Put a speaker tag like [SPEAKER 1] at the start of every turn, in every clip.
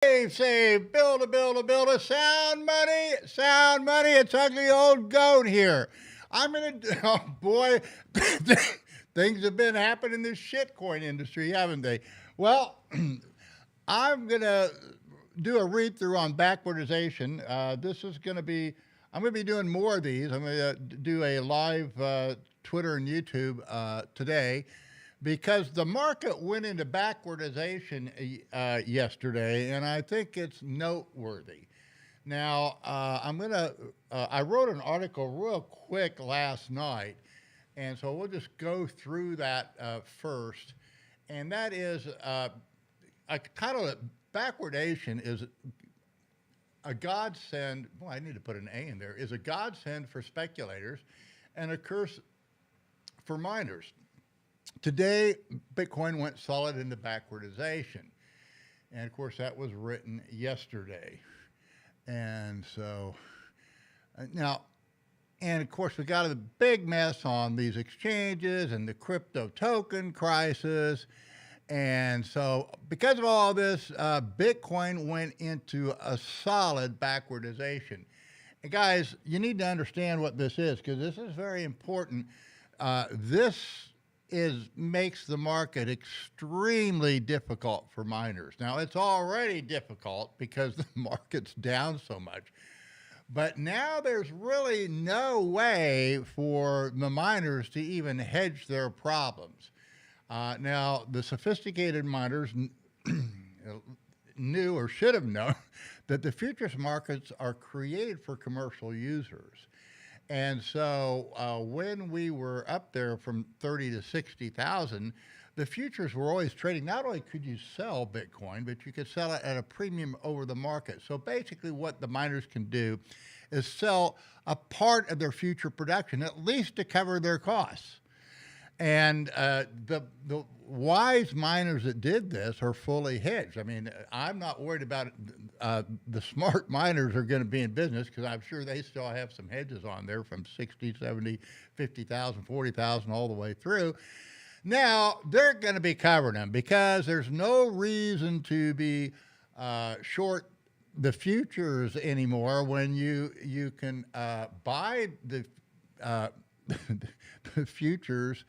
[SPEAKER 1] Save, build a sound money. It's ugly old goat here. I'm gonna, oh boy, things have been happening in this shitcoin industry, haven't they? Well, I'm gonna do a read through on backwardization. This is gonna be, I'm gonna be doing more of these. I'm gonna do a live Twitter and YouTube today because the market went into backwardization yesterday, and I think it's noteworthy. Now, I wrote an article real quick last night, and so we'll just go through that first. And that is, I titled it Backwardation is a godsend. Well, I need to put an A in there. Is a godsend for speculators and a curse for miners. Today, Bitcoin went solid into backwardization. And of course, that was written yesterday. And so now, and of course, we got a big mess on these exchanges and the crypto token crisis. And so, because of all this, Bitcoin went into a solid backwardization. And guys, you need to understand what this is because this is very important. This makes the market extremely difficult for miners. Now, it's already difficult because the market's down so much. But now there's really no way for the miners to even hedge their problems. Now, the sophisticated miners knew or should have known that the futures markets are created for commercial users. And so when we were up there from 30 to 60,000, the futures were always trading. Not only could you sell Bitcoin, but you could sell it at a premium over the market. So basically what the miners can do is sell a part of their future production, at least to cover their costs. And the wise miners that did this are fully hedged. I mean, I'm not worried about it. The smart miners are going to be in business because I'm sure they still have some hedges on there from 60, 70, 50,000, 40,000 all the way through. Now, they're going to be covering them because there's no reason to be short the futures anymore when you can buy the the futures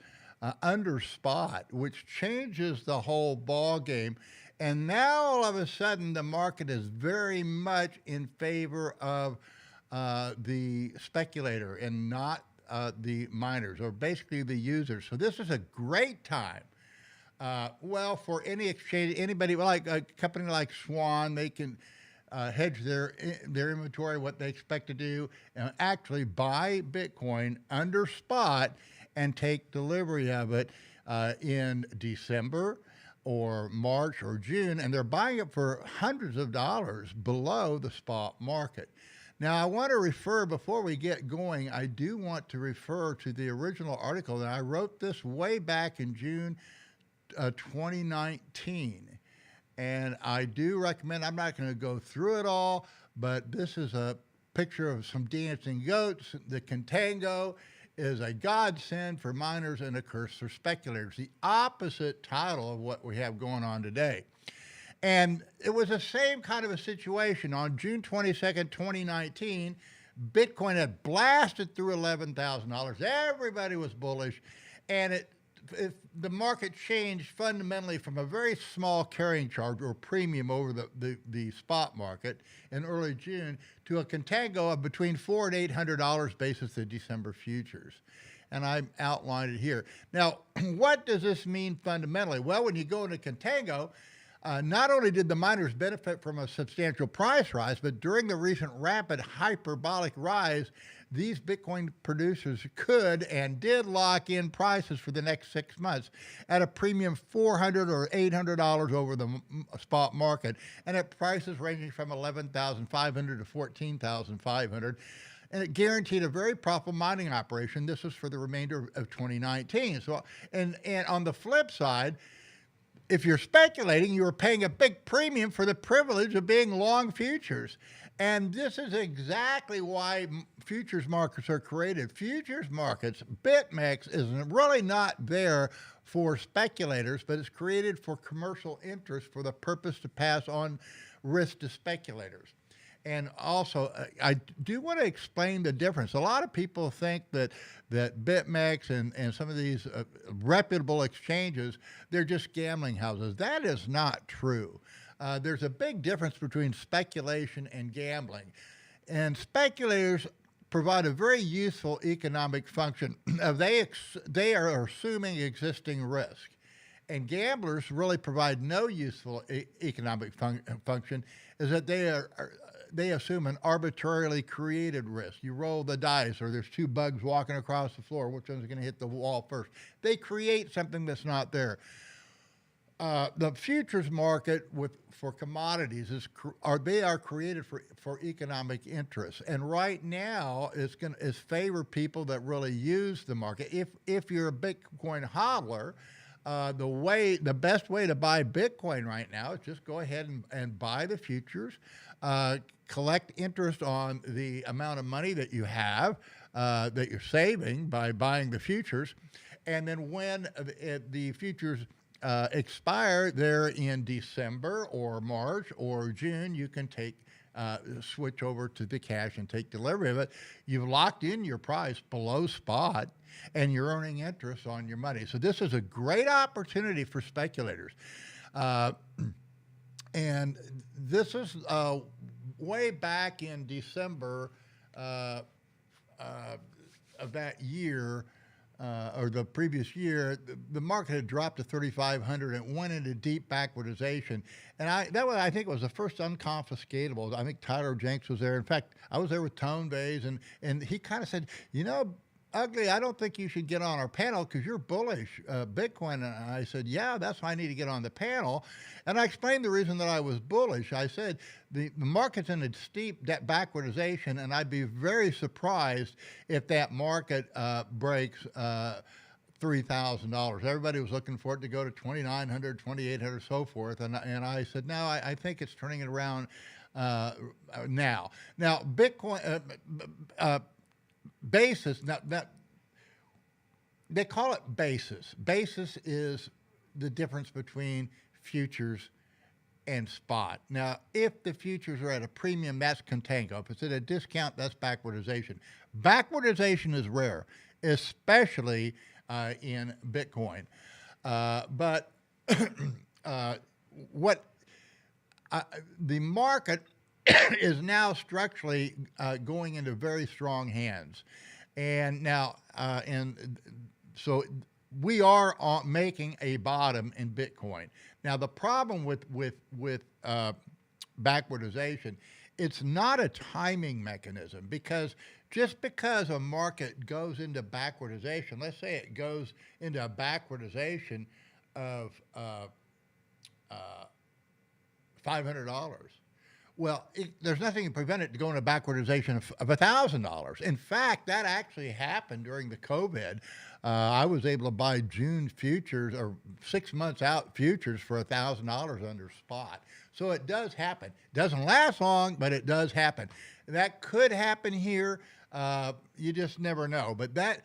[SPEAKER 1] under spot, which changes the whole ball game. And now all of a sudden, the market is very much in favor of the speculator and not the miners, or basically the users. So this is a great time. Well, for any exchange, anybody like a company like Swan, they can hedge their inventory, what they expect to do, and actually buy Bitcoin under spot and take delivery of it in December or March or June, and they're buying it for hundreds of dollars below the spot market. Now, I want to refer, before we get going, I do want to refer to the original article that I wrote this way back in June 2019. And I do recommend, I'm not going to go through it all, but this is a picture of some dancing goats. The contango is a godsend for miners and a curse for speculators, the opposite title of what we have going on today. And it was the same kind of a situation. On June 22nd, 2019, Bitcoin had blasted through $11,000. Everybody was bullish, and the market changed fundamentally from a very small carrying charge or premium over the spot market in early June to a contango of between $400 and $800 basis the December futures. And I outlined it here. Now, what does this mean fundamentally? Well, when you go into contango, not only did the miners benefit from a substantial price rise, but during the recent rapid hyperbolic rise, these Bitcoin producers could and did lock in prices for the next 6 months at a premium $400 or $800 over the spot market, and at prices ranging from $11,500 to $14,500. And it guaranteed a very profitable mining operation. This was for the remainder of 2019. So, and on the flip side, if you're speculating, you are paying a big premium for the privilege of being long futures. And this is exactly why futures markets are created. Futures markets, BitMEX, is really not there for speculators, but it's created for commercial interests for the purpose to pass on risk to speculators. And also, I do want to explain the difference. A lot of people think that BitMEX and some of these reputable exchanges, they're just gambling houses. That is not true. There's a big difference between speculation and gambling. And speculators provide a very useful economic function. They are assuming existing risk. And gamblers really provide no useful economic function, is that they assume an arbitrarily created risk. You roll the dice, or there's two bugs walking across the floor. Which one's going to hit the wall first? They create something that's not there. The futures market for commodities they are created for economic interests, and right now is favor people that really use the market. If you're a Bitcoin hodler, the best way to buy Bitcoin right now is just go ahead and buy the futures, collect interest on the amount of money that you have that you're saving by buying the futures, and then when the futures expire there in December or March or June, you can switch over to the cash and take delivery of it. You've locked in your price below spot, and you're earning interest on your money. So this is a great opportunity for speculators. And this is way back in December of that year, or the previous year, the market had dropped to 3,500 and went into deep backwardation. And I think it was the first unconfiscatable. I think Tyler Jenks was there. In fact, I was there with Tone Bays, and he kind of said, Ugly, I don't think you should get on our panel because you're bullish Bitcoin. And I said, yeah, that's why I need to get on the panel. And I explained the reason that I was bullish. I said the market's in a steep backwardization, and I'd be very surprised if that market breaks $3,000. Everybody was looking for it to go to 2,900, 2,800, so forth. And I said, no, I think it's turning it around now. Now, Bitcoin... basis, now they call it basis. Basis is the difference between futures and spot. Now, if the futures are at a premium, that's contango. If it's at a discount, that's backwardization. Backwardization is rare, especially in Bitcoin. But the market is now structurally going into very strong hands, and now so we are making a bottom in Bitcoin. Now the problem with backwardization, it's not a timing mechanism, because just because a market goes into backwardization, let's say it goes into a backwardization of $500. Well, there's nothing to prevent it to go into backwardization of $1,000. In fact, that actually happened during the COVID. I was able to buy June futures, or 6 months out futures, for $1,000 under spot. So it does happen. It doesn't last long, but it does happen. That could happen here. You just never know. But that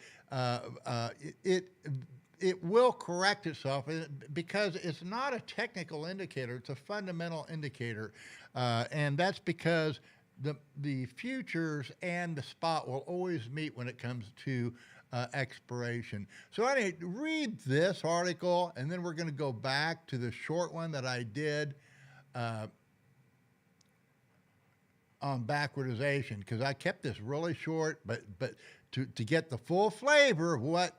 [SPEAKER 1] it will correct itself, because it's not a technical indicator, it's a fundamental indicator. And that's because the futures and the spot will always meet when it comes to expiration. So I read this article, and then we're going to go back to the short one that I did on backwardization, because I kept this really short, but to get the full flavor of what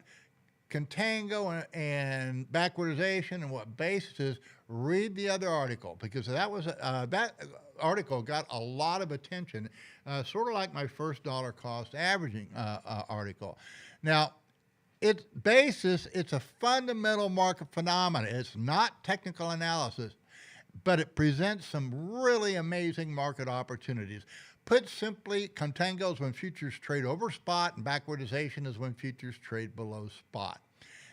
[SPEAKER 1] contango and backwardization and what basis is, read the other article, because that article got a lot of attention, sort of like my first dollar cost averaging article. Now, it's a fundamental market phenomenon. It's not technical analysis, but it presents some really amazing market opportunities. Put simply, contango is when futures trade over spot, and backwardization is when futures trade below spot.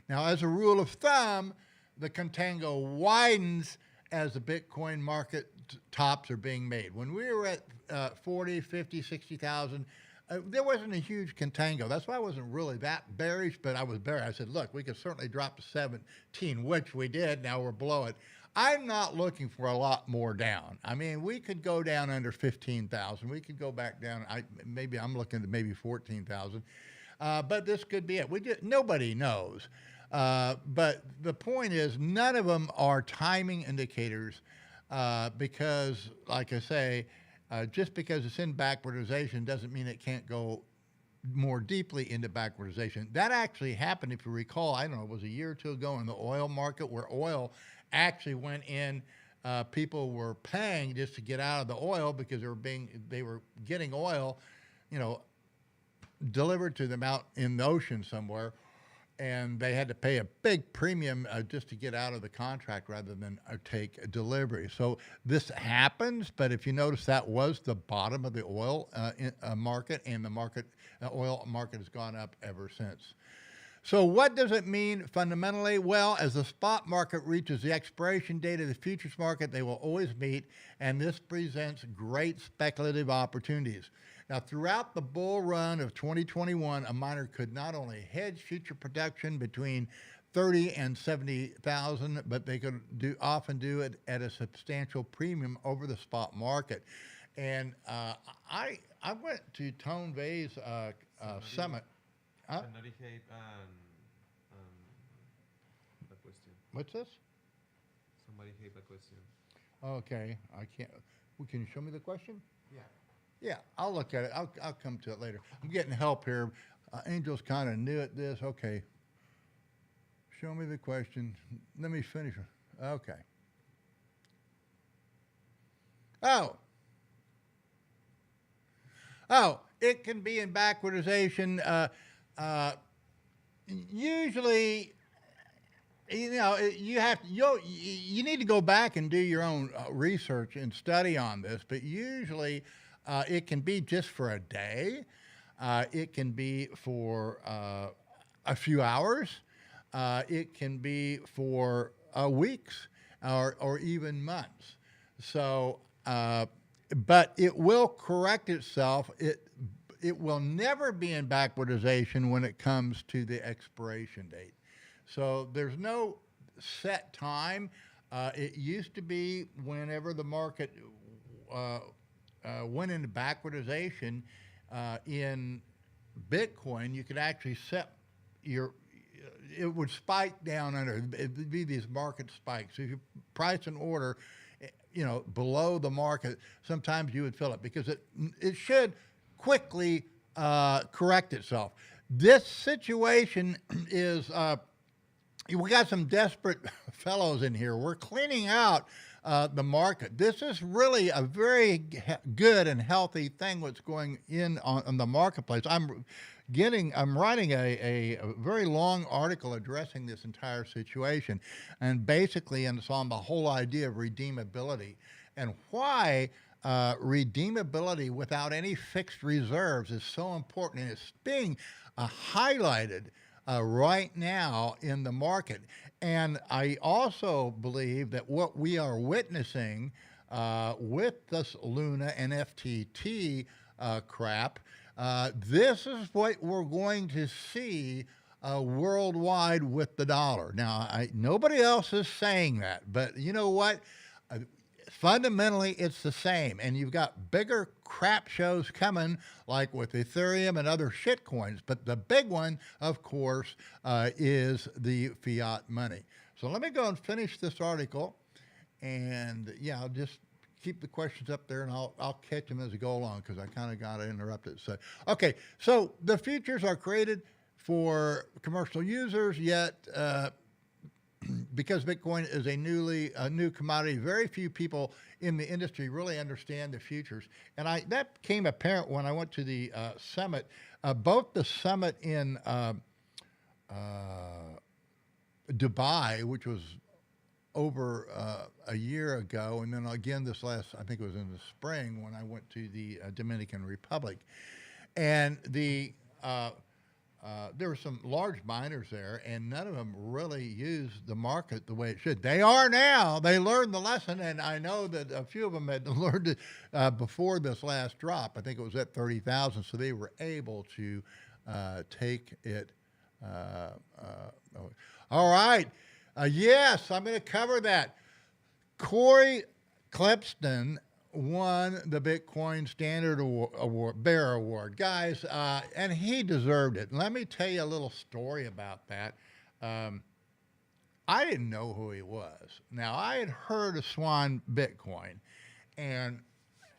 [SPEAKER 1] Now, as a rule of thumb, the contango widens as the Bitcoin market tops are being made. When we were at 40, 50, 60,000, there wasn't a huge contango. That's why I wasn't really that bearish, but I was bearish. I said, look, we could certainly drop to 17, which we did. Now we're below it. I'm not looking for a lot more down. I mean, we could go down under 15,000. We could go back down. Maybe I'm looking at maybe 14,000. But this could be it. Nobody knows. But the point is, none of them are timing indicators because, like I say, just because it's in backwardization doesn't mean it can't go more deeply into backwardization. That actually happened, if you recall, I don't know, it was a year or two ago in the oil market where oil actually went in. People were paying just to get out of the oil because they were getting oil, you know, delivered to them out in the ocean somewhere, and they had to pay a big premium just to get out of the contract rather than take a delivery. So this happens, but if you notice, that was the bottom of the oil market, and the oil market has gone up ever since. So what does it mean fundamentally? Well, as the spot market reaches the expiration date of the futures market, they will always meet, and this presents great speculative opportunities. Now, throughout the bull run of 2021, a miner could not only hedge future production between 30 and 70,000, but they could often do it at a substantial premium over the spot market. And I went to Tone Vay's summit.
[SPEAKER 2] La cuestión.
[SPEAKER 1] What's this?
[SPEAKER 2] Somebody hate la cuestión.
[SPEAKER 1] Okay, I can't. Well, can you show me the question?
[SPEAKER 2] Yeah.
[SPEAKER 1] Yeah, I'll look at it. I'll come to it later. I'm getting help here. Angel's kind of new at this. Okay. Show me the question. Let me finish. Okay. Oh, it can be in backwardization. Usually, you know, you need to go back and do your own research and study on this, but usually it can be just for a day. It can be for a few hours. It can be for weeks or even months. So, but it will correct itself. It will never be in backwardization when it comes to the expiration date. So there's no set time. It used to be whenever the market went into backwardization in Bitcoin, you could actually set it would spike down under, it'd be these market spikes. So if you price an order, you know, below the market, sometimes you would fill it because it should quickly correct itself. This situation is, we got some desperate fellows in here. We're cleaning out the market. This is really a very good and healthy thing what's going on the marketplace. I'm writing a very long article addressing this entire situation, and basically it's on the whole idea of redeemability and why redeemability without any fixed reserves is so important, and it's being highlighted right now in the market. And I also believe that what we are witnessing with this Luna and FTT crap, this is what we're going to see worldwide with the dollar. Now, nobody else is saying that, but you know what? Fundamentally, it's the same. And you've got bigger crap shows coming, like with Ethereum and other shit coins. But the big one, of course, is the fiat money. So let me go and finish this article. And yeah, I'll just keep the questions up there, and I'll catch them as we go along because I kind of got interrupted. So, okay, so the futures are created for commercial users, yet because Bitcoin is a new commodity, very few people in the industry really understand the futures. And that became apparent when I went to the summit, both the summit in Dubai, which was over a year ago, and then again I think it was in the spring when I went to the Dominican Republic. And there were some large miners there, and none of them really used the market the way it should. They are now. They learned the lesson, and I know that a few of them had learned it before this last drop. I think it was at 30,000, so they were able to take it. All right. Yes, I'm going to cover that. Corey Klepston won the Bitcoin Standard Award, Bear Award, guys, and he deserved it. Let me tell you a little story about that. Um, I didn't know who he was. Now I had heard of Swan Bitcoin, and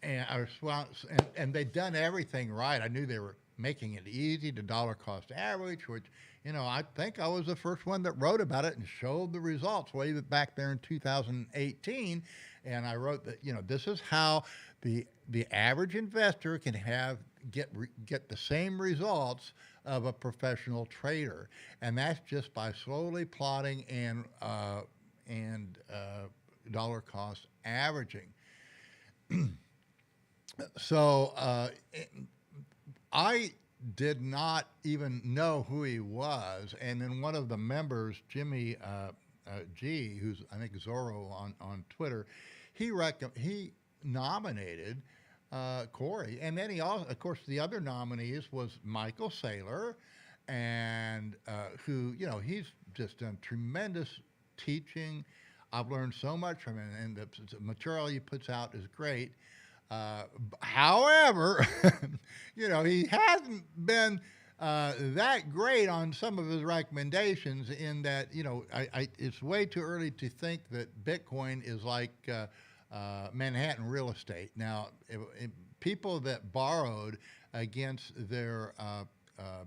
[SPEAKER 1] and they'd done everything right. I knew they were making it easy to dollar cost average, which I think I was the first one that wrote about it and showed the results way back there in 2018. And I wrote that this is how the average investor can get the same results of a professional trader, and that's just by slowly plotting and dollar cost averaging. So I did not even know who he was, and then one of the members, Jimmy G, who's I think Zorro on Twitter, he nominated Corey, and then he also, of course, the other nominees was Michael Saylor, and he's just done tremendous teaching. I've learned so much from him, and the material he puts out is great. However, he hasn't been that great on some of his recommendations. In that, it's way too early to think that Bitcoin is like Manhattan real estate. Now, people that borrowed against their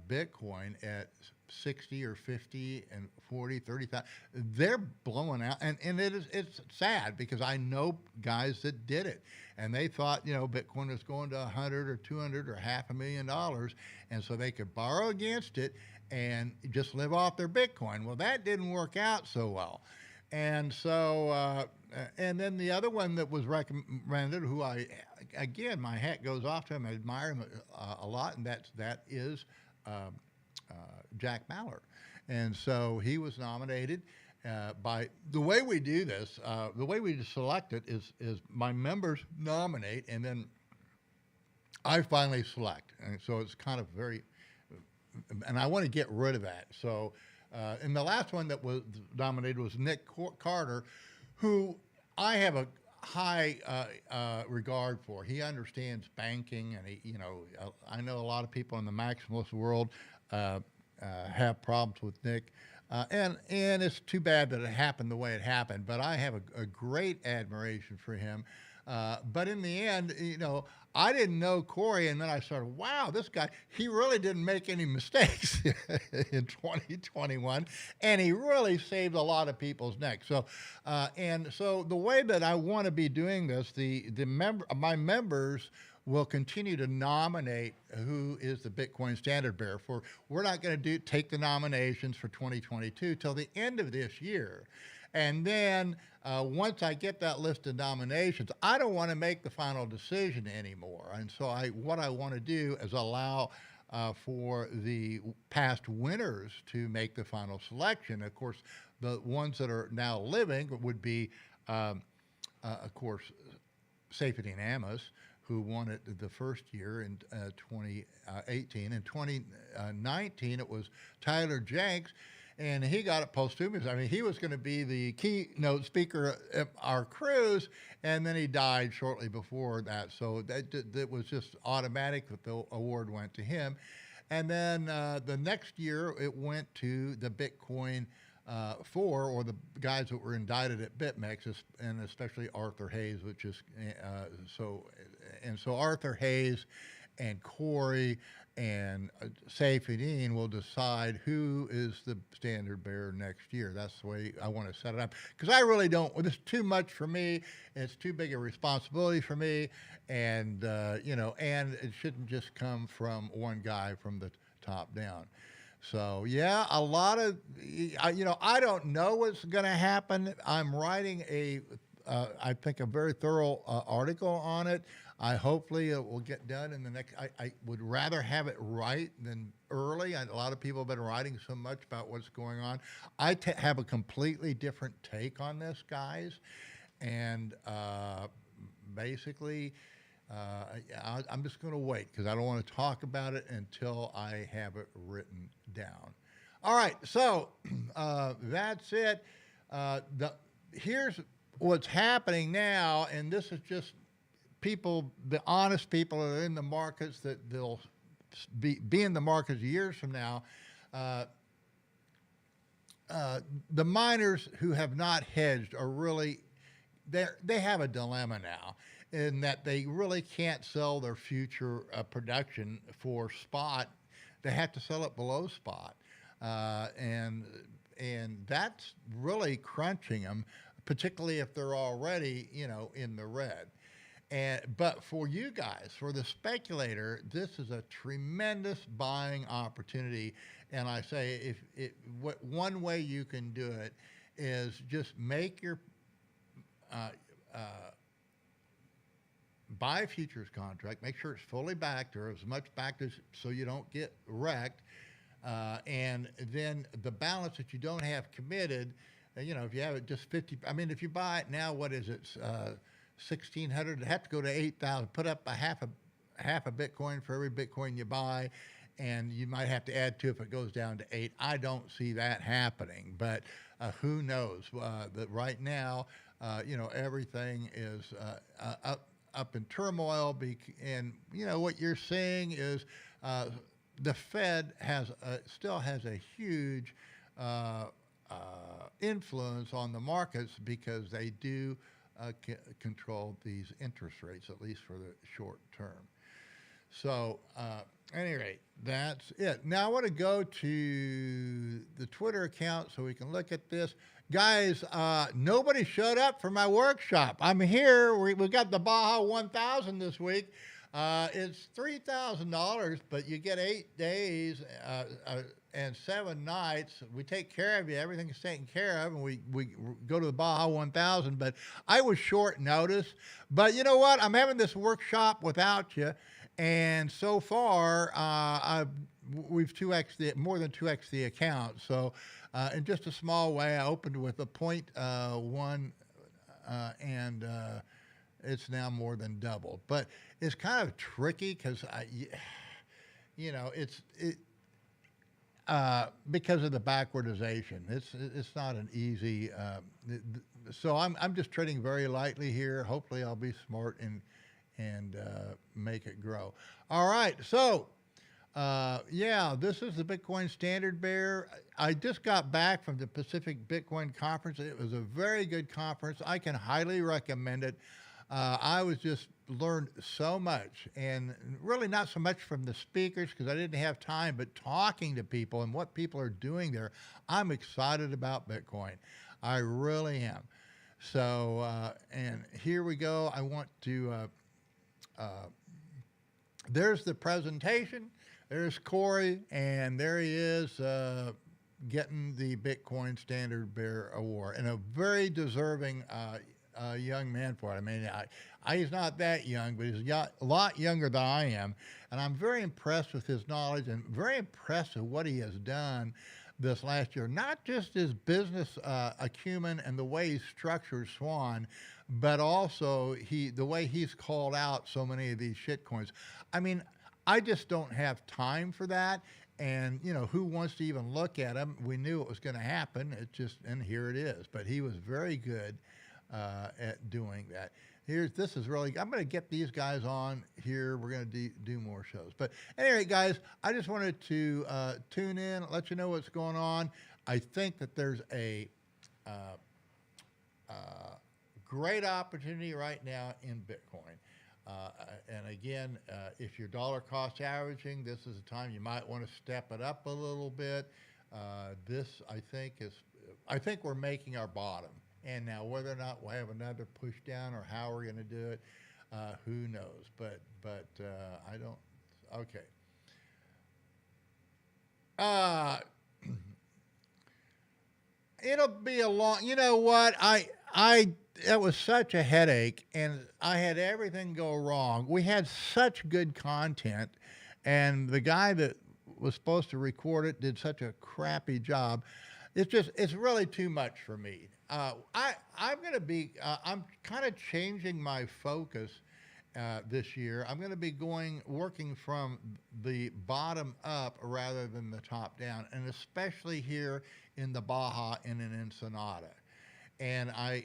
[SPEAKER 1] Bitcoin at 60 or 50 and 40, 30,000, they're blowing out. And it's sad because I know guys that did it and they thought, Bitcoin was going to 100 or 200 or $500,000. And so they could borrow against it and just live off their Bitcoin. Well, that didn't work out so well. And so, and then the other one that was recommended, who again, my hat goes off to him, I admire him a lot, and that is Jack Mallard. And so he was nominated by the way we do this, the way we select it is my members nominate, and then I finally select. And so it's kind of very, and I want to get rid of that. So, and the last one that was nominated was Nick Carter, who I have a high regard for. He understands banking, and I know a lot of people in the maximalist world have problems with Nick, and it's too bad that it happened the way it happened. But I have a great admiration for him. But in the end, I didn't know Corey, and then I started, wow, this guy, he really didn't make any mistakes in 2021, and he really saved a lot of people's necks. So, and so the way that I want to be doing this, my members will continue to nominate who is the Bitcoin standard bearer. We're not going to take the nominations for 2022 till the end of this year. And then once I get that list of nominations, I don't want to make the final decision anymore. And so what I want to do is allow for the past winners to make the final selection. Of course, the ones that are now living would be, of course, Seyfuddin Amos, who won it the first year in 2018. In 2019, it was Tyler Jenks, and he got it posthumously. I mean, he was going to be the keynote speaker at our cruise, and then he died shortly before that. So that was just automatic that the award went to him. And then the next year, it went to the Bitcoin or the guys that were indicted at BitMEX, and especially Arthur Hayes, which is so Arthur Hayes and Corey and Seyfuddin will decide who is the standard bearer next year. That's the way I want to set it up, because I really don't. This is too much for me. It's too big a responsibility for me, and and it shouldn't just come from one guy from the top down. So yeah, a lot of, I don't know what's going to happen. I'm writing I think a very thorough article on it. Hopefully it will get done in the next. I would rather have it right than early. A lot of people have been writing so much about what's going on. I have a completely different take on this, guys, and basically. I'm just going to wait because I don't want to talk about it until I have it written down. All right, so that's it. Here's what's happening now, and this is just people, the honest people that are in the markets that they'll be in the markets years from now. Uh, the miners who have not hedged are really they have a dilemma now in that they really can't sell their future production for spot. They have to sell it below spot, and that's really crunching them, particularly if they're already in the red. And but for you guys, for the speculator, this is a tremendous buying opportunity. And I say, if what one way you can do it is just make your uh, uh, buy a futures contract, make sure it's fully backed or as much backed as so you don't get wrecked, and then the balance that you don't have committed, if you have it just 50, I mean, if you buy it now, what is it? 1,600, have to go to 8,000. Put up a half a Bitcoin for every Bitcoin you buy, and you might have to add two if it goes down to 8. I don't see that happening, but who knows? But right now, everything is up in turmoil, and what you're seeing is the Fed still has a huge influence on the markets because they do control these interest rates, at least for the short term. So, at any rate, that's it. Now, I want to go to the Twitter account so we can look at this. Guys, nobody showed up for my workshop. I'm here. We got the Baja 1000 this week. It's $3,000, but you get 8 days and 7 nights. We take care of you. Everything's taken care of, and we go to the Baja 1000. But I was short notice. But you know what? I'm having this workshop without you, and so far we've more than 2x the account. So in just a small way, I opened with a 0.1 and it's now more than doubled. But it's kind of tricky because because of the backwardation. It's not an easy. So I'm just trading very lightly here. Hopefully, I'll be smart and make it grow. All right, so. This is the Bitcoin Standard Bearer. I just got back from the Pacific Bitcoin Conference. It was a very good conference. I can highly recommend it. I was just learned so much, and really not so much from the speakers because I didn't have time, but talking to people and what people are doing there. I'm excited about Bitcoin. I really am. So, and here we go. I want to, there's the presentation. There's Corey, and there he is getting the Bitcoin Standard Bearer Award, and a very deserving young man for it. I mean, he's not that young, but he's a lot younger than I am, and I'm very impressed with his knowledge and very impressed with what he has done this last year. Not just his business acumen and the way he structures Swan, but also the way he's called out so many of these shitcoins. I mean, I just don't have time for that. And, who wants to even look at them? We knew it was going to happen. And here it is. But he was very good at doing that. This is really, I'm going to get these guys on here. We're going to do more shows. But anyway, guys, I just wanted to tune in, let you know what's going on. I think that there's a great opportunity right now in Bitcoin. And again, if you're dollar cost averaging, this is a time you might want to step it up a little bit. This, I think we're making our bottom. And now whether or not we'll have another push down or how we're going to do it, who knows? But I don't. Okay. It'll be a long. You know what? It was such a headache, and I had everything go wrong. We had such good content, and the guy that was supposed to record it did such a crappy job. It's really too much for me. I'm kind of changing my focus this year. I'm going to be working from the bottom up rather than the top down, and especially here in the Baja and in Ensenada. and I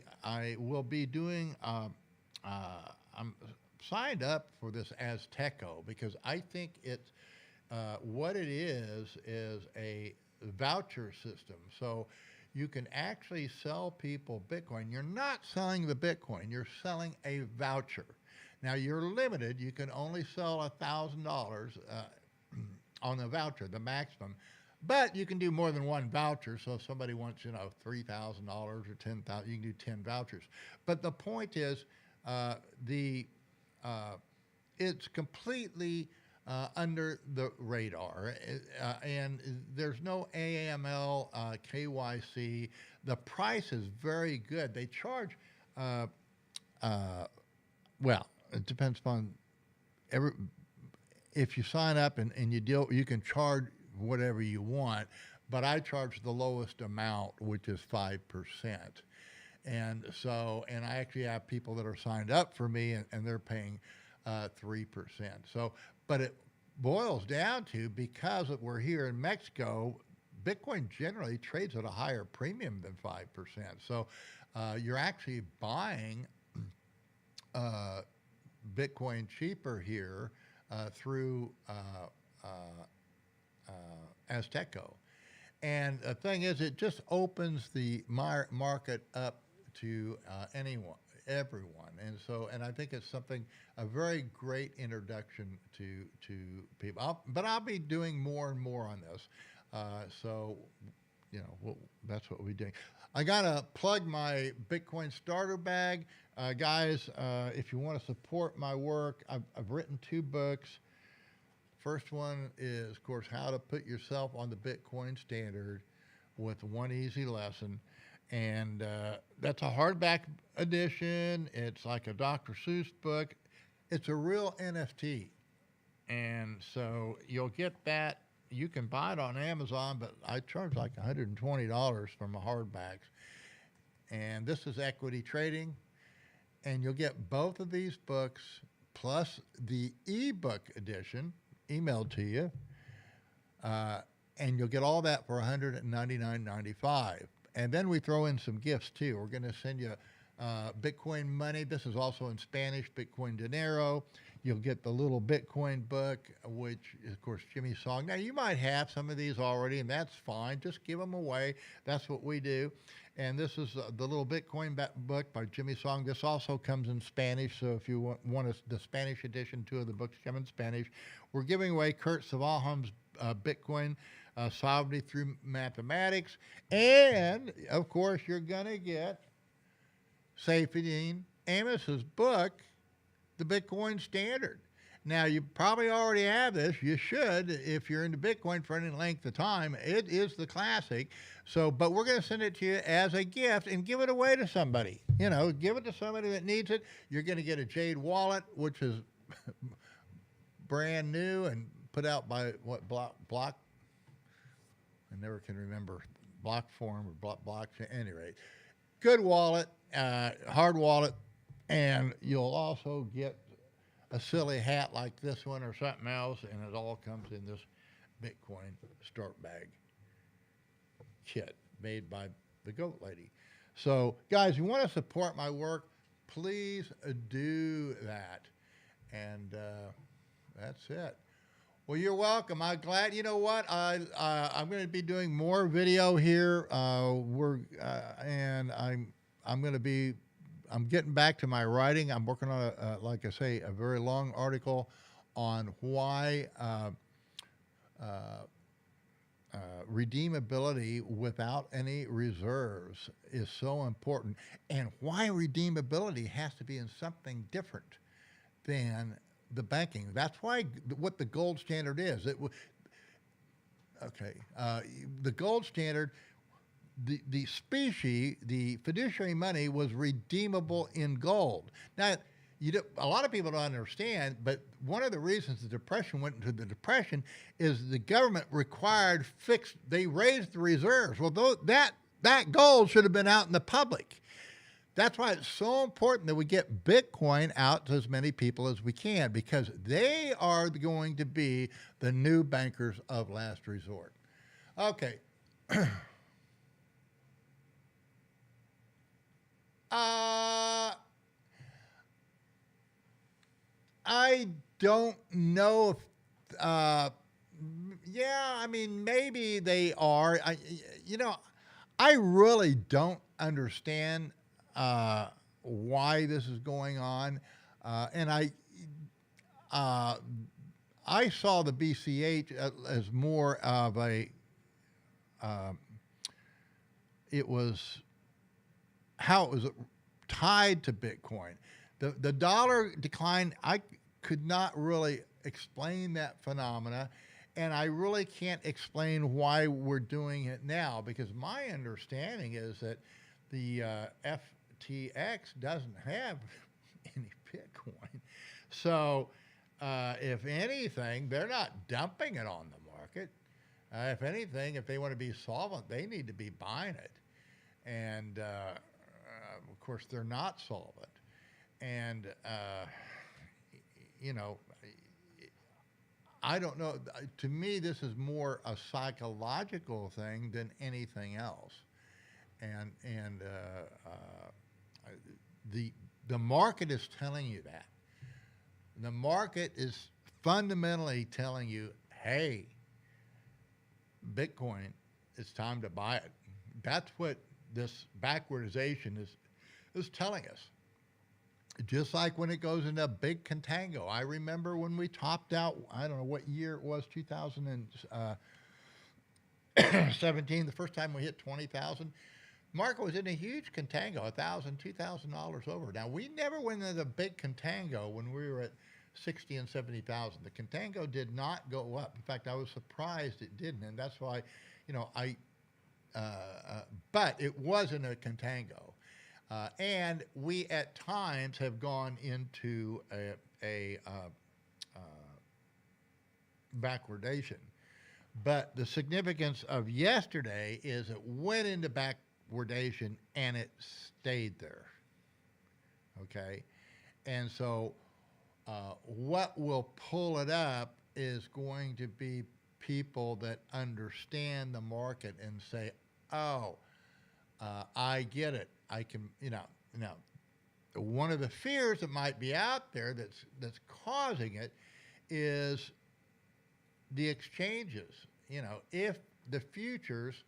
[SPEAKER 1] will be doing. I'm signed up for this Azteco because I think it's what it is a voucher system. So you can actually sell people Bitcoin. You're not selling the Bitcoin. You're selling a voucher. Now you're limited. You can only sell $1,000 on the voucher, the maximum. But you can do more than one voucher. So if somebody wants, $3,000 or 10,000, you can do 10 vouchers. But the point is, the it's completely under the radar, and there's no AML, KYC. The price is very good. They charge, uh, well, it depends upon every. If you sign up and you deal, you can charge whatever you want, but I charge the lowest amount, which is 5%. And so, and I actually have people that are signed up for me, and they're paying 3%. So, but it boils down to, because we're here in Mexico, Bitcoin generally trades at a higher premium than 5%. So, you're actually buying Bitcoin cheaper here through Azteco. And the thing is, it just opens the market up to everyone. And so, and I think it's a very great introduction to people. But I'll be doing more and more on this. So, that's what we're doing. I got to plug my Bitcoin starter bag. Guys, if you want to support my work, I've written 2 books. First one is, of course, How to Put Yourself on the Bitcoin Standard with One Easy Lesson. And that's a hardback edition. It's like a Dr. Seuss book. It's a real NFT. And so you'll get that. You can buy it on Amazon, but I charge like $120 for my hardbacks. And this is equity trading. And you'll get both of these books plus the ebook edition emailed to you. And you'll get all that for $199.95. And then we throw in some gifts too. We're going to send you Bitcoin money. This is also in Spanish, Bitcoin dinero. You'll get the little Bitcoin book, which is, of course, Jimmy's song. Now, you might have some of these already, and that's fine. Just give them away. That's what we do. And this is the little Bitcoin book by Jimmy Song. This also comes in Spanish, so if you want the Spanish edition, 2 of the books come in Spanish. We're giving away Kurt Savaham's Bitcoin Sovereignty Through Mathematics. And, of course, you're going to get Seyfedin Amos's book, The Bitcoin Standard. Now, you probably already have this. You should, if you're into Bitcoin for any length of time. It is the classic. So, but we're going to send it to you as a gift and give it away to somebody. Give it to somebody that needs it. You're going to get a Jade wallet, which is brand new and put out by Block. I never can remember Block Form or Block. At any rate, good wallet, hard wallet, and you'll also get a silly hat like this one or something else, and it all comes in this Bitcoin start bag kit made by the Goat Lady. So, guys, you want to support my work, please do that. And that's it. Well, you're welcome. I'm glad. You know what? I'm going to be doing more video here. And I'm going to be. I'm getting back to my writing. I'm working on like I say, a very long article on why redeemability without any reserves is so important, and why redeemability has to be in something different than the banking. That's why what the gold standard is. The gold standard, the specie, the fiduciary money was redeemable in gold. Now, a lot of people don't understand, but one of the reasons the Depression went into the Depression is the government required they raised the reserves. Well, that gold should have been out in the public. That's why it's so important that we get Bitcoin out to as many people as we can, because they are going to be the new bankers of last resort. Okay. Uh, I don't know if, yeah, I mean, maybe they are. You know, I really don't understand uh, why this is going on, and uh, I saw the BCH as more of a. Uh, it was how it was tied to Bitcoin. The dollar decline, I could not really explain that phenomena, and I really can't explain why we're doing it now because my understanding is that the FTX doesn't have any Bitcoin. So, if anything, they're not dumping it on the market. If anything, if they want to be solvent, they need to be buying it. And of course, they're not solvent. And you know, I don't know. To me, this is more a psychological thing than anything else. And the the market is telling you that. The market is fundamentally telling you, hey, Bitcoin, it's time to buy it. That's what this backwardization is telling us. Just like when it goes into a big contango. I remember when we topped out, I don't know what year it was, 2017, the first time we hit 20,000. Market was in a huge contango, $1,000, $2,000 over. Now, we never went into the big contango when we were at 60 and 70,000. The contango did not go up. In fact, I was surprised it didn't, and that's why, you know, but it wasn't a contango. And we at times have gone into a backwardation. But the significance of yesterday is it went into backwardation and it stayed there. Okay? And so what will pull it up is going to be people that understand the market and say, oh, I get it. I can, one of the fears that might be out there that's causing it is the exchanges. If the futures,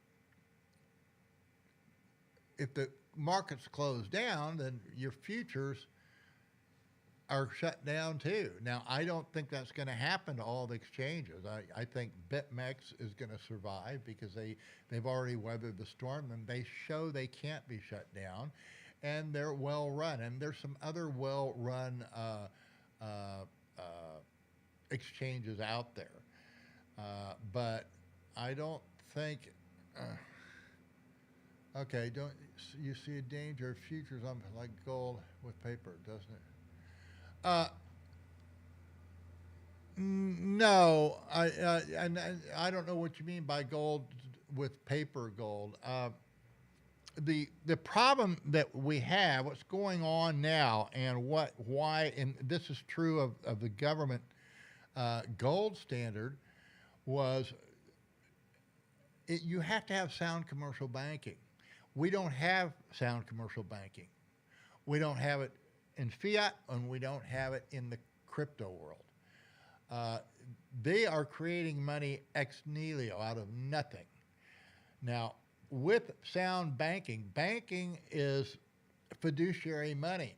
[SPEAKER 1] if the markets close down, then your futures are shut down too. Now, I don't think that's going to happen to all the exchanges. I think BitMEX is going to survive because they've already weathered the storm and they show they can't be shut down, and they're well run. And there's some other well run exchanges out there, but I don't think. Okay, don't you see a danger of futures on like gold with paper, doesn't it? Uh, no, I don't know what you mean by gold with paper gold. The problem that we have, what's going on now, and why, and this is true of the government gold standard, was you have to have sound commercial banking. We don't have sound commercial banking. We don't have it in fiat, and we don't have it in the crypto world. They are creating money ex nihilo, out of nothing. Now, with sound banking, banking is fiduciary money.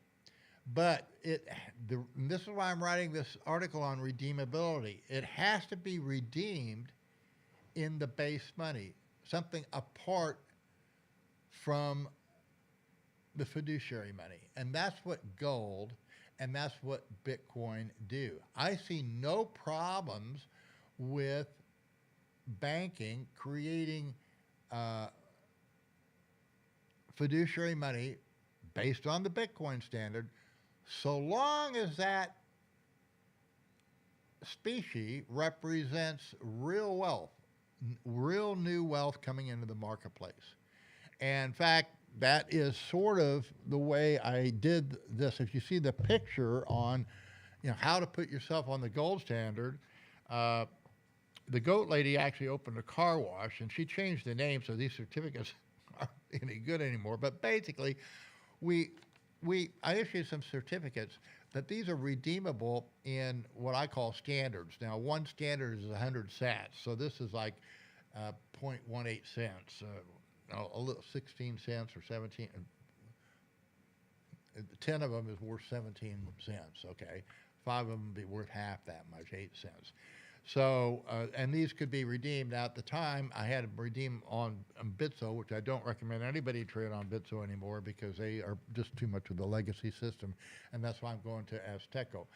[SPEAKER 1] But and this is why I'm writing this article on redeemability. It has to be redeemed in the base money, something apart from the fiduciary money. And that's what gold and that's what Bitcoin do. I see no problems with banking creating fiduciary money based on the Bitcoin standard, so long as that species represents real wealth, real new wealth coming into the marketplace. And in fact, that is sort of the way I did this. If you see the picture on, how to put yourself on the gold standard, the goat lady actually opened a car wash, and she changed the name so these certificates aren't any good anymore. But basically, we I issued some certificates that these are redeemable in what I call standards. Now, one standard is 100 sats, so this is like 0.18 cents, a little 16 cents or 17. 10 of them is worth 17 cents. Okay, 5 of them would be worth half that much, 8 cents. So, and these could be redeemed. Now, at the time, I had them redeem on Bitso, which I don't recommend anybody trade on Bitso anymore because they are just too much of the legacy system, and that's why I'm going to Azteco.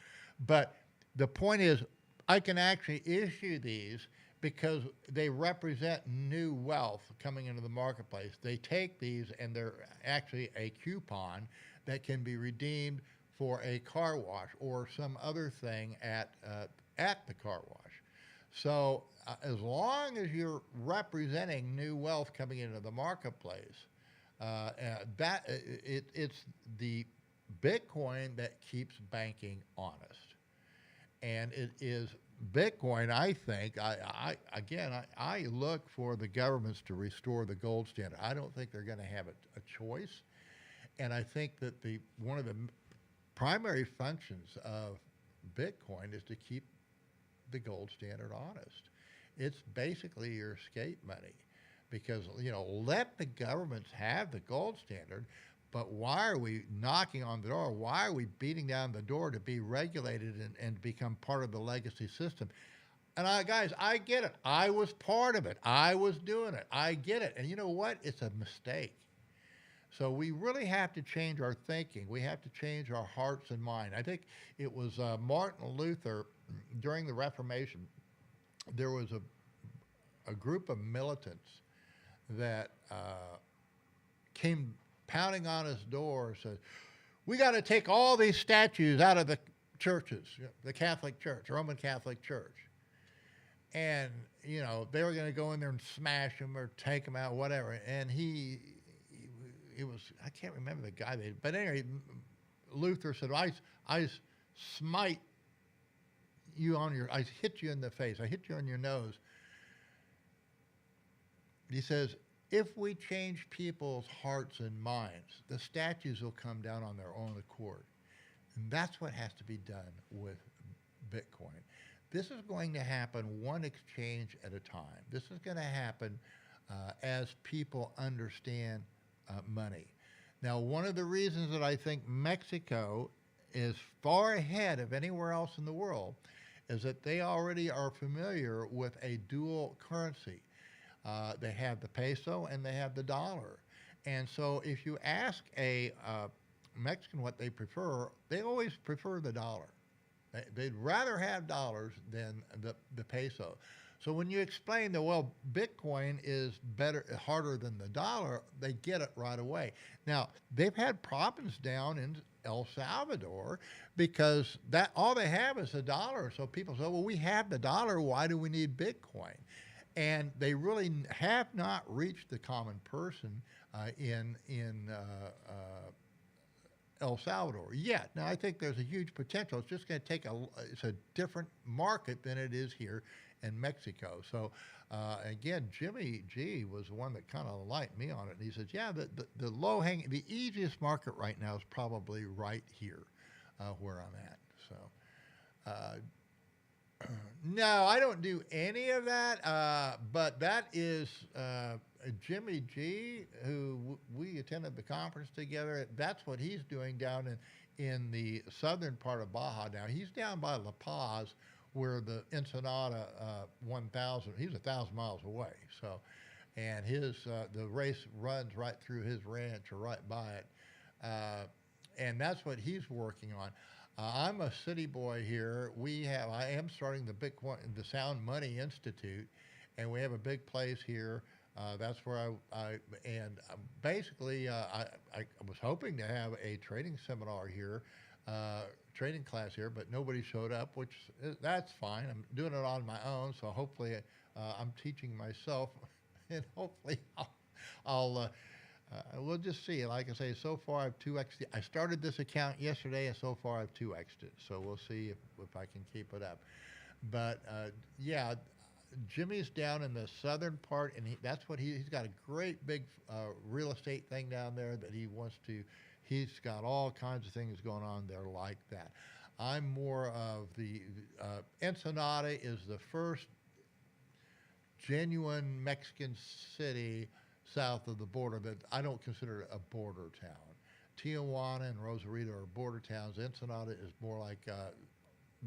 [SPEAKER 1] But the point is, I can actually issue these because they represent new wealth coming into the marketplace. They take these, and they're actually a coupon that can be redeemed for a car wash or some other thing at the car wash. So as long as you're representing new wealth coming into the marketplace, it's the Bitcoin that keeps banking honest, and it is Bitcoin. I think I look for the governments to restore the gold standard. I don't think they're going to have a choice, and I think that one of the primary functions of Bitcoin is to keep the gold standard honest. It's basically your escape money because, let the governments have the gold standard, but why are we knocking on the door? Why are we beating down the door to be regulated and become part of the legacy system? And guys, I get it. I was part of it. I was doing it. I get it. And you know what? It's a mistake. So we really have to change our thinking. We have to change our hearts and mind. I think it was Martin Luther during the Reformation. There was a group of militants that came pounding on his door and said, "We got to take all these statues out of the churches, the Catholic Church, Roman Catholic Church." And, they were going to go in there and smash them or take them out, whatever. And it was, I can't remember the guy, but anyway, Luther said, I smite you I hit you in the face, I hit you on your nose. He says, if we change people's hearts and minds, the statues will come down on their own accord. And that's what has to be done with Bitcoin. This is going to happen one exchange at a time. This is going to happen as people understand money. Now, one of the reasons that I think Mexico is far ahead of anywhere else in the world is that they already are familiar with a dual currency. They have the peso and they have the dollar. And so if you ask a Mexican what they prefer, they always prefer the dollar. They'd rather have dollars than the peso. So when you explain that, well, Bitcoin is harder than the dollar, they get it right away. Now, they've had problems down in El Salvador because all they have is a dollar. So people say, well, we have the dollar. Why do we need Bitcoin? And they really have not reached the common person in El Salvador yet. Now, I think there's a huge potential. It's just going to take it's a different market than it is here in Mexico. So, again, Jimmy G was the one that kind of lighted me on it. And he says, yeah, the low-hanging, the easiest market right now is probably right here where I'm at. So, no, I don't do any of that, but that is Jimmy G, who we attended the conference together. That's what he's doing down in the southern part of Baja now. He's down by La Paz, where the Ensenada 1000, he's 1,000 miles away. So, and the race runs right through his ranch or right by it. And that's what he's working on. I'm a city boy here. I am starting the Sound Money Institute, and we have a big place here. That's where I was hoping to have a trading seminar here, trading class here, but nobody showed up, that's fine. I'm doing it on my own, so hopefully I'm teaching myself, and hopefully we'll just see. Like I say, so far I've 2x'd. I started this account yesterday, and so far I've 2x'd it. So we'll see if I can keep it up. But yeah, Jimmy's down in the southern part, and that's what he's got a great big real estate thing down there that he wants to. He's got all kinds of things going on there like that. I'm more of the Ensenada is the first genuine Mexican city south of the border, but I don't consider it a border town. Tijuana and Rosarito are border towns. Ensenada is more like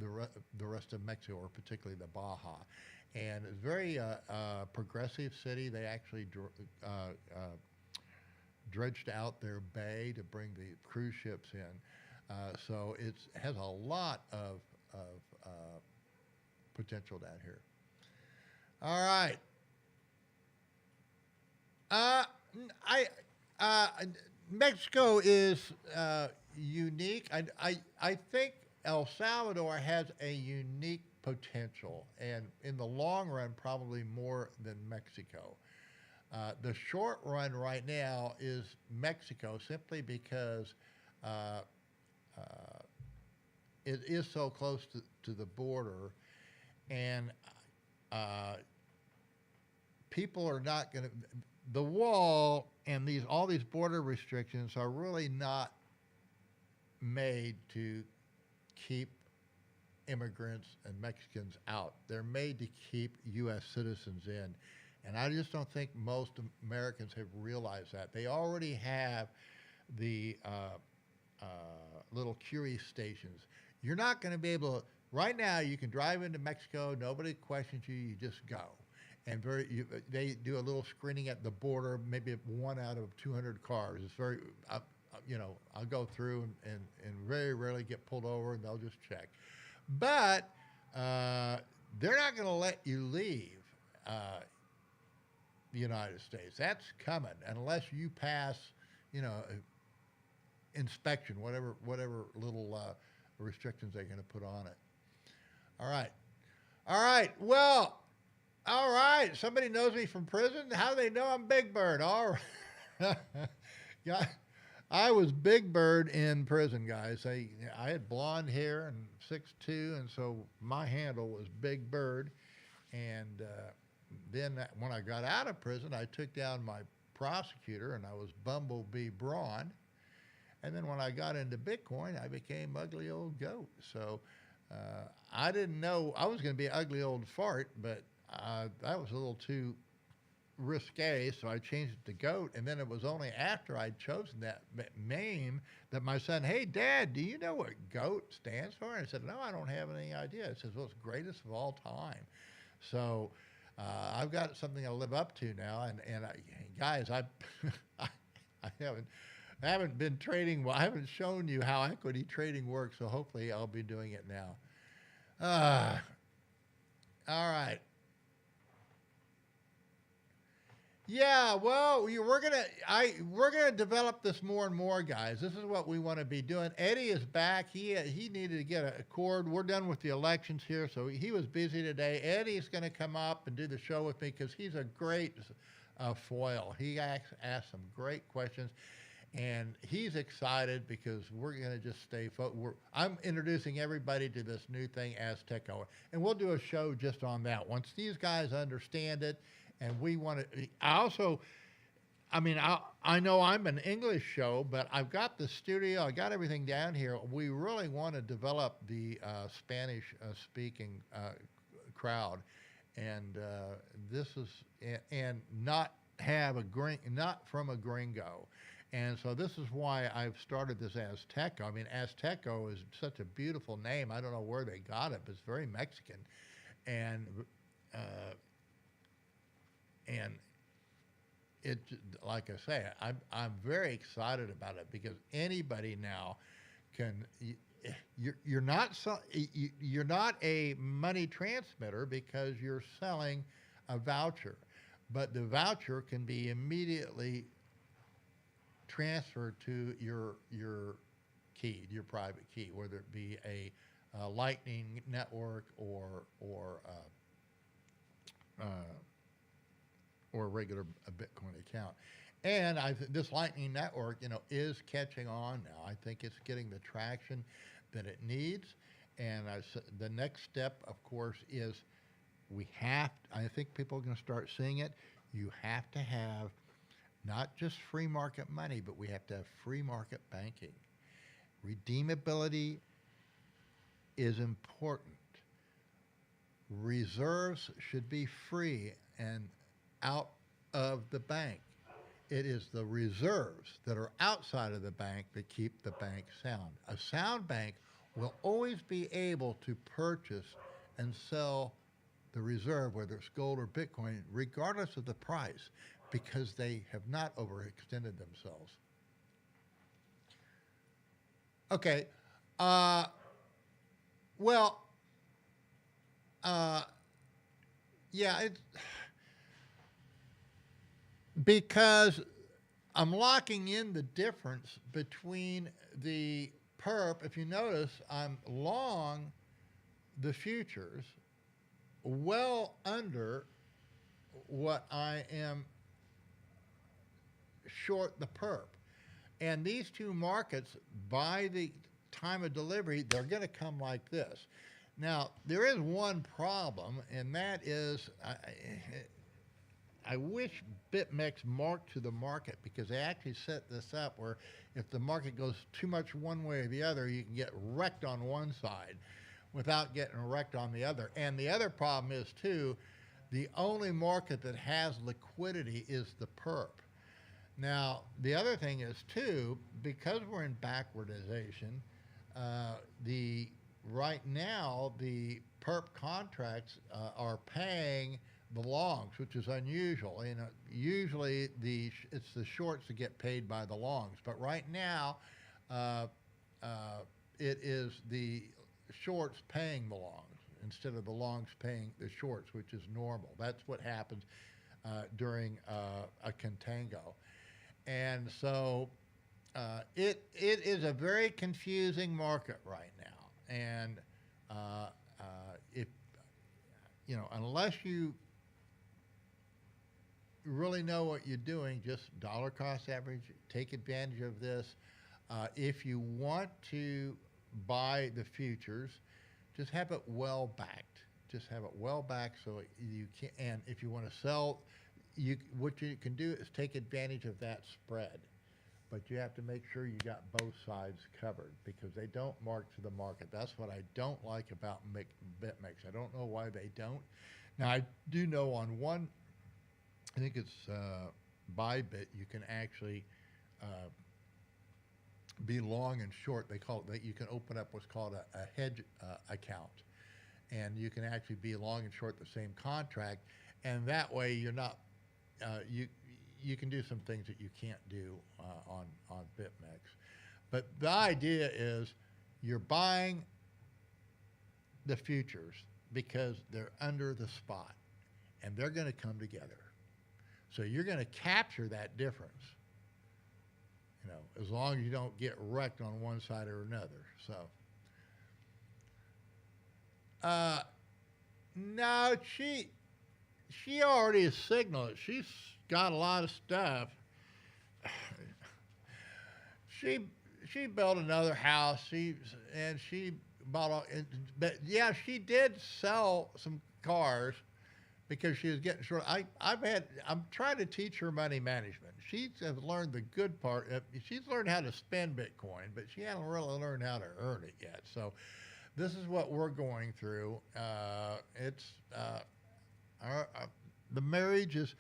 [SPEAKER 1] the rest of Mexico, or particularly the Baja. And it's a very progressive city. They actually dredged out their bay to bring the cruise ships in. So it has a lot of potential down here. All right. I Mexico is unique. I think El Salvador has a unique potential, and in the long run, probably more than Mexico. The short run right now is Mexico, simply because uh, uh, it is so close to the border, and uh, people are not going to. The wall and all these border restrictions are really not made to keep immigrants and Mexicans out. They're made to keep U.S. citizens in. And I just don't think most Americans have realized that. They already have the little curious stations. You're not going to be able to, right now, you can drive into Mexico, nobody questions you, you just go. And they do a little screening at the border, maybe 1 out of 200 cars. It's very, I'll go through and very rarely get pulled over, and they'll just check. But they're not going to let you leave the United States. That's coming unless you pass, inspection, whatever little restrictions they're going to put on it. All right. Well, all right. Somebody knows me from prison. How do they know I'm Big Bird? All right. Yeah, I was Big Bird in prison, guys. I had blonde hair and 6'2", and so my handle was Big Bird. And then when I got out of prison, I took down my prosecutor, and I was Bumblebee Braun. And then when I got into Bitcoin, I became Ugly Old Goat. So I didn't know I was going to be Ugly Old Fart, but that was a little too risque, so I changed it to Goat. And then it was only after I'd chosen that name that my son, hey, Dad, do you know what GOAT stands for? And I said, no, I don't have any idea. It says, well, it's greatest of all time. So I've got something to live up to now. And guys, I haven't been trading. Well, I haven't shown you how equity trading works, so hopefully I'll be doing it now. All right. Yeah, well, we're gonna develop this more and more, guys. This is what we want to be doing. Eddie is back. He needed to get a cord. We're done with the elections here, so he was busy today. Eddie's going to come up and do the show with me because he's a great foil. He asked some great questions, and he's excited because we're going to just stay focused. I'm introducing everybody to this new thing, Azteco, and we'll do a show just on that. Once these guys understand it, and we want to, I know I'm an English show, but I've got the studio, I got everything down here. We really want to develop the Spanish speaking crowd, and this is, and not from a gringo. And so this is why I've started this Azteco. I mean, Azteco is such a beautiful name. I don't know where they got it, but it's very Mexican. And it, like I say, I'm very excited about it because anybody now can. You're not a money transmitter because you're selling a voucher, but the voucher can be immediately transferred to your key, your private key, whether it be a Lightning network or a regular Bitcoin account. And this Lightning network, is catching on now. I think it's getting the traction that it needs. And the next step, of course, is I think people are going to start seeing it. You have to have Not just free market money, but we have to have free market banking. Redeemability is important. Reserves should be free and out of the bank. It is the reserves that are outside of the bank that keep the bank sound. A sound bank will always be able to purchase and sell the reserve, whether it's gold or Bitcoin, regardless of the price, because they have not overextended themselves. Okay. Uh, well, uh, yeah, it's because I'm locking in the difference between the perp. If you notice, I'm long the futures well under what I am short the perp. And these two markets, by the time of delivery, they're going to come like this. Now, there is one problem, and that is I wish BitMEX marked to the market, because they actually set this up where if the market goes too much one way or the other, you can get wrecked on one side without getting wrecked on the other. And the other problem is, too, the only market that has liquidity is the perp. Now, the other thing is, too, because we're in backwardization, the right now the perp contracts are paying the longs, which is unusual. You know, usually it's the shorts that get paid by the longs, but right now it is the shorts paying the longs instead of the longs paying the shorts, which is normal. That's what happens during a contango. And so it is a very confusing market right now. And if, you know, unless you really know what you're doing, just dollar cost average, take advantage of this. If you want to buy the futures, just have it well backed. Just have it well backed so you can. And if you want to sell, what you can do is take advantage of that spread, but you have to make sure you got both sides covered, because they don't mark to the market. That's what I don't like about BitMEX. I don't know why they don't. Now, I do know on one, I think it's Bybit, you can actually be long and short. They call it that. You can open up what's called a hedge account, and you can actually be long and short the same contract, and that way you're not you can do some things that you can't do on BitMEX. But the idea is you're buying the futures because they're under the spot, and they're going to come together. So you're going to capture that difference, you know, as long as you don't get wrecked on one side or another. So, no, she already signaled it. She's got a lot of stuff. She built another house. She bought all. But yeah, she did sell some cars because she was getting short. I'm trying to teach her money management. She has learned the good part. She's learned how to spend Bitcoin, but she hasn't really learned how to earn it yet. So this is what we're going through. The marriage is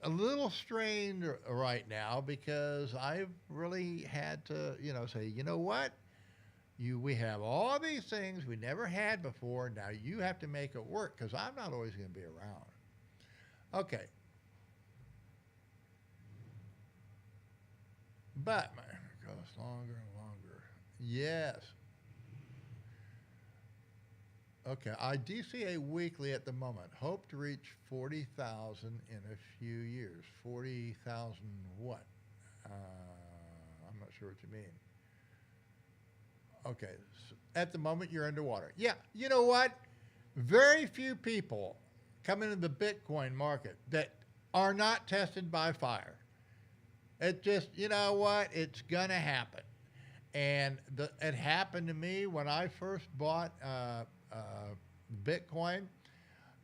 [SPEAKER 1] a little strained right now, because I've really had to, you know, say, you know what? We have all these things we never had before. Now you have to make it work, because I'm not always going to be around. Okay. But it goes longer and longer. Yes. Okay. I DCA weekly at the moment. Hope to reach 40,000 in a few years. 40,000 what? I'm not sure what you mean. Okay, so at the moment you're underwater. Yeah, you know what? Very few people come into the Bitcoin market that are not tested by fire. It just, you know what? It's gonna happen. And it happened to me when I first bought Bitcoin.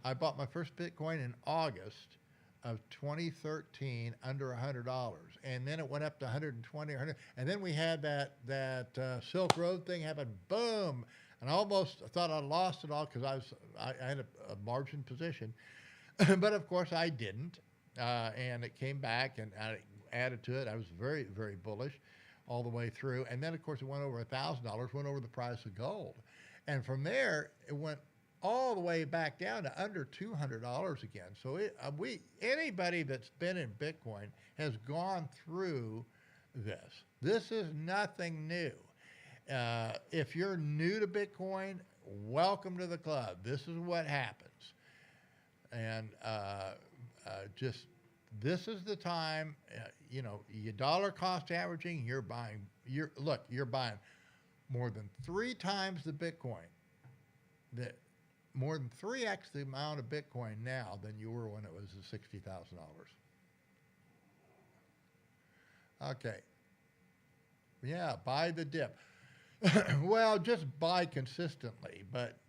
[SPEAKER 1] I bought my first Bitcoin in August of 2013 under $100, and then it went up to 120 or 100, and then we had that Silk Road thing happen, boom, and I almost thought I lost it all because I had a margin position, but of course I didn't, and it came back and I added to it. I was very, very bullish all the way through, and then of course it went over $1,000, went over the price of gold, and from there it went all the way back down to under $200 again. So anybody that's been in Bitcoin has gone through this. This is nothing new. If you're new to Bitcoin, welcome to the club. This is what happens, and just this is the time. Your dollar cost averaging. You're buying. You're buying more than 3 times the Bitcoin. More than 3x the amount of Bitcoin now than you were when it was $60,000. Okay. Yeah, buy the dip. Well, just buy consistently, but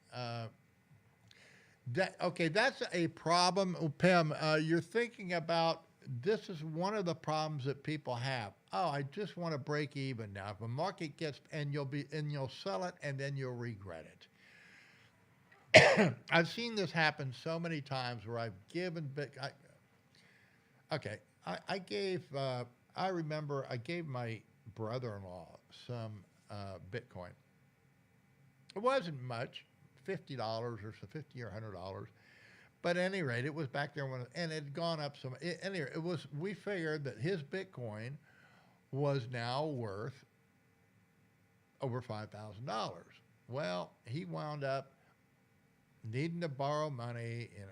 [SPEAKER 1] that's a problem. Pim, you're thinking about this is one of the problems that people have. Oh, I just want to break even now. If the market gets and you'll sell it and then you'll regret it. I've seen this happen so many times where I've given I remember I gave my brother-in-law some Bitcoin. It wasn't much, $50 or so, $50 or $100, but at any rate, it was back there and it had gone up some. Anyway, we figured that his Bitcoin was now worth over $5,000. Well, he wound up needing to borrow money, and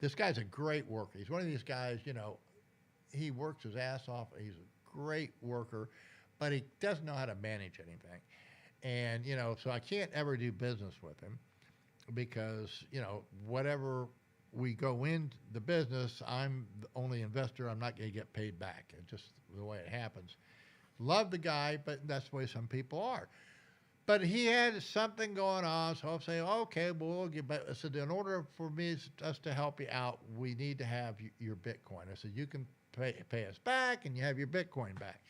[SPEAKER 1] this guy's a great worker. He's one of these guys, he works his ass off. He's a great worker, but he doesn't know how to manage anything. And, so I can't ever do business with him because, whatever we go into the business, I'm the only investor. I'm not going to get paid back. It's just the way it happens. Love the guy, but that's the way some people are. But he had something going on, so I'll say, okay, well, we'll get back. I said, in order for us to help you out, we need to have your Bitcoin. I said, you can pay us back, and you have your Bitcoin back.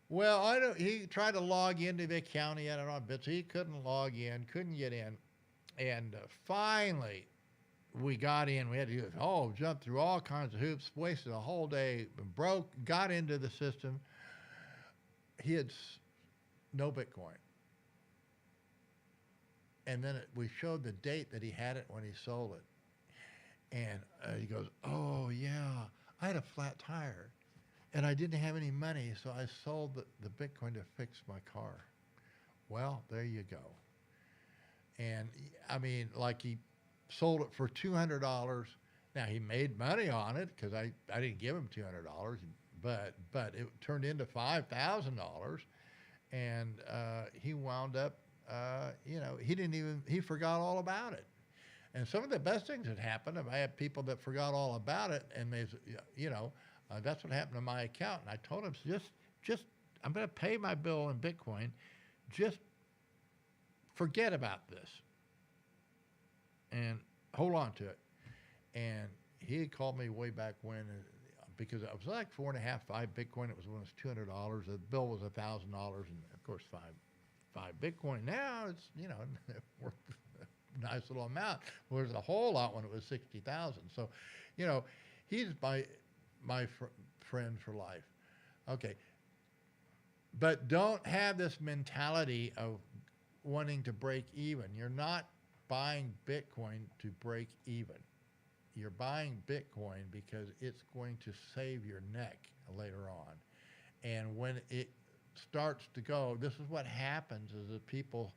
[SPEAKER 1] Well, he tried to log into the account. He had it on bits. He couldn't log in, couldn't get in. And finally, we got in. We had to jump through all kinds of hoops, wasted a whole day, broke, got into the system. He had no Bitcoin. And then we showed the date that he had it when he sold it. And he goes, oh, yeah, I had a flat tire. And I didn't have any money, so I sold the Bitcoin to fix my car. Well, there you go. And, he sold it for $200. Now, he made money on it because I didn't give him $200, but it turned into $5,000. And he wound up, he forgot all about it. And some of the best things that happened, I had people that forgot all about it, and that's what happened to my account. And I told him, just I'm going to pay my bill in Bitcoin. Just forget about this and hold on to it. And he had called me way back when, because it was like 4.5, 5 Bitcoin. It was when it was $200. The bill was $1,000, and of course 5 Bitcoin now, it's worth a nice little amount. Well, there's a whole lot when it was 60,000. So, he's my friend for life. Okay, but don't have this mentality of wanting to break even. You're not buying Bitcoin to break even. You're buying Bitcoin because it's going to save your neck later on. And when it starts to go, this is what happens is that people,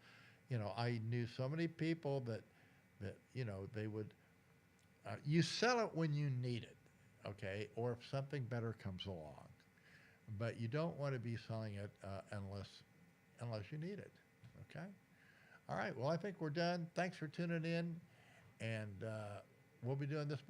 [SPEAKER 1] I knew so many people that they would, you sell it when you need it, okay, or if something better comes along, but you don't want to be selling it unless you need it, okay? All right, well, I think we're done. Thanks for tuning in, and we'll be doing this more.